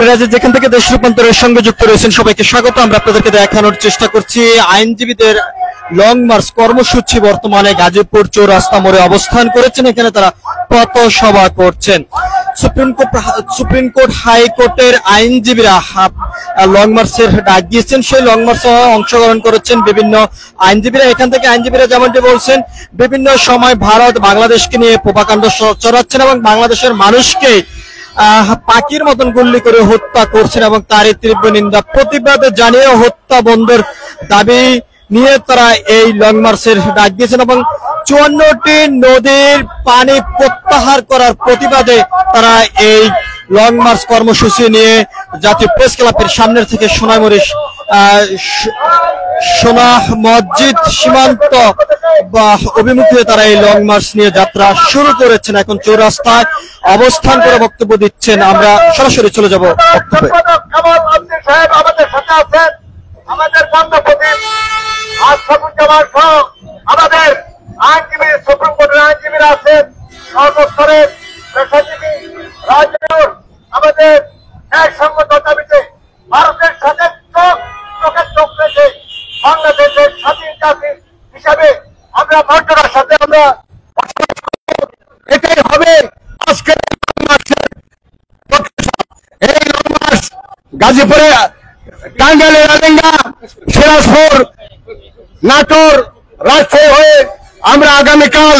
আপনারা যেখান থেকে দেশ রূপান্তরের সঙ্গে যুক্ত রয়েছেন সবাইকে স্বাগত। আমরা আপনাদেরকে দেখানোর চেষ্টা করছি আইনজীবীদের লং মার্চ কর্মসূচি বর্তমানে গাজীপুর চৌরাস্তা মোড়ে অবস্থান করেছেন। এখানে তারা পথসভা করছেন। সুপ্রিম কোর্ট হাইকোর্টের আইনজীবীরা লং মার্চের ডাক দিয়েছেন। সেই লং মার্চে অংশগ্রহণ করেছেন বিভিন্ন আইনজীবীরা। এখান থেকে আইনজীবীরা যেমনটি বলছেন, বিভিন্ন সময় ভারত বাংলাদেশকে নিয়ে প্রোপাগান্ডা ছড়াচ্ছেন এবং বাংলাদেশের মানুষকে পাখির মতন গুল্লি করে হত্যা করছেন এবং তারই তীব্র নিন্দা প্রতিবাদ জানিয়ে হত্যা বন্ধের দাবি নিয়ে তারা এই লং মার্চের ডাক দিয়েছেন এবং 54টি নদীর পানি প্রত্যাহার করার প্রতিবাদে তারা এই লং মার্চ কর্মসূচি নিয়ে জাতীয় প্রেস ক্লাবের সামনের থেকে সোনামুড়ি সোনা মসজিদ সীমান্ত অভিমুখে তারা এই লং মার্চ নিয়ে যাত্রা শুরু করেছেন। এখন চৌরাস্তায় অবস্থান করে বক্তব্য দিচ্ছেন। আমরা সরাসরি চলে যাব বক্তব্যে। আমাদের আমাদের আইনজীবী সুপ্রিম কোর্টের আইনজীবীরা আছেন, সর্বস্তরের পেশাজীবী রাজনীতির আমাদের ন্যায়সঙ্গত দাবিতে ভারতের সাথে চোখে চোখ রেখে বাংলাদেশের স্বাধীন জাতি হিসাবে আমরা মর্যাদার সাথে আমরা এটাই হবে আজকের এই লং মার্চ। গাজীপুরে, টাঙ্গাইলে, রাজেঙ্গা, সিরাজপুর, নাটোর, রাজশাহী হয়ে আমরা আগামীকাল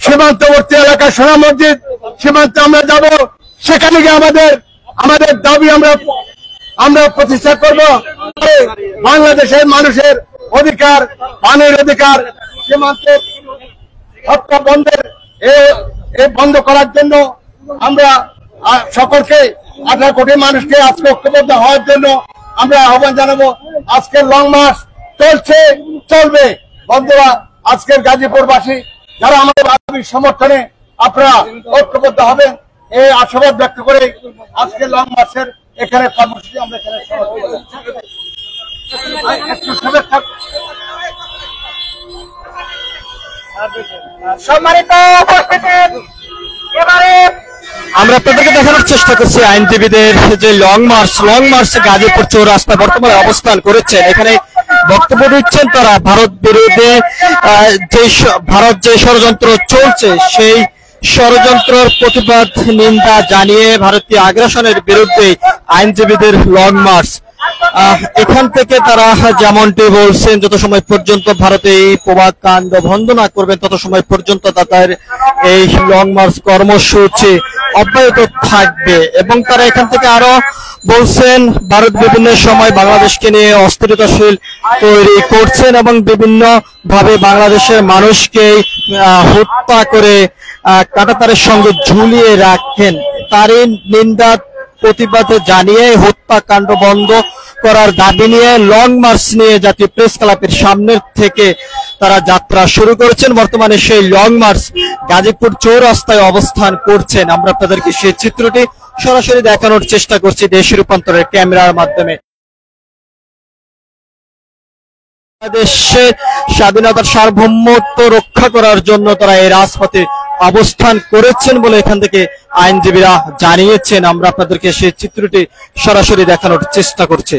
সীমান্তবর্তী এলাকা সোনা মসজিদ সীমান্তে আমরা যাব। সেখানে গিয়ে আমাদের দাবি আমরা প্রতিষ্ঠা করব। বাংলাদেশের মানুষের অধিকার, পানির অধিকার, সীমান্তের হত্যা বন্ধের বন্ধ করার জন্য আমরা সকলকে 18 কোটি মানুষকে আজকে ঐক্যবদ্ধ হওয়ার জন্য আমরা আহ্বান জানাবো। আজকের লং মার্চ চলছে, চলবে। বন্ধুরা, আজকের গাজীপুরবাসী যারা আমাদের দাবির সমর্থনে আপনারা ঐক্যবদ্ধ হবেন এই আশাবাদ ব্যক্ত করে আজকের লং মার্চের এখানে কর্মসূচি আমরা এখানে সম্মানিত উপস্থিতি। এবারে আমরা আপনাদেরকে দেখানোর চেষ্টা করছি আইনজীবীদের যে লং মার্চ গাজীপুর চৌরাস্তায় বর্তমানে অবস্থান করেছেন। এখানে বক্তব্য দিচ্ছেন তারা ভারত বিরোধী ভারত যে ষড়যন্ত্র চলছে সেই ষড়যন্ত্রের প্রতিবাদ নিন্দা জানিয়ে ভারতীয় আগ্রাসনের বিরুদ্ধে আইনজীবীদের লং মার্চ। এখান থেকে তারা যেমনটি বলছেন, যত সময় পর্যন্ত ভারতে এই প্রভাকাণ্ড বন্ধ না করবেন তত সময় পর্যন্ত তাদের এই লং মার্চ কর্মসূচি অব্যাহত থাকবে। এবং তারা এখান থেকে আরো বলছেন, ভারত বিভিন্ন সময় বাংলাদেশকে নিয়ে অস্থিরতাশীল তৈরি করছেন এবং বিভিন্ন ভাবে বাংলাদেশের মানুষকে হত্যা করে কাঁটাতারের সঙ্গে ঝুলিয়ে রাখেন। তারই নিন্দা প্রতিবাদ জানিয়ে হত্যাকাণ্ড বন্ধ করার দাবি নিয়ে লং মার্চ নিয়ে জাতীয় প্রেস ক্লাবের সামনের থেকে তারা যাত্রা শুরু করেছেন। বর্তমানে সেই লং মার্চ গাজীপুর চৌরাস্তায় অবস্থান করছেন। আমরা আপনাদেরকে সেই চিত্রটি সরাসরি দেখানোর চেষ্টা করছি দেশ রূপান্তরের ক্যামেরার মাধ্যমে। বাংলাদেশের স্বাধীনতার সার্বভৌমত্ব রক্ষা করার জন্য তারা এই রাজপথে অবস্থান করেছেন বলে এখান থেকে আইনজীবীরা জানিয়েছেন। আমরা আপনাদেরকে সেই চিত্রটি সরাসরি দেখানোর চেষ্টা করছি।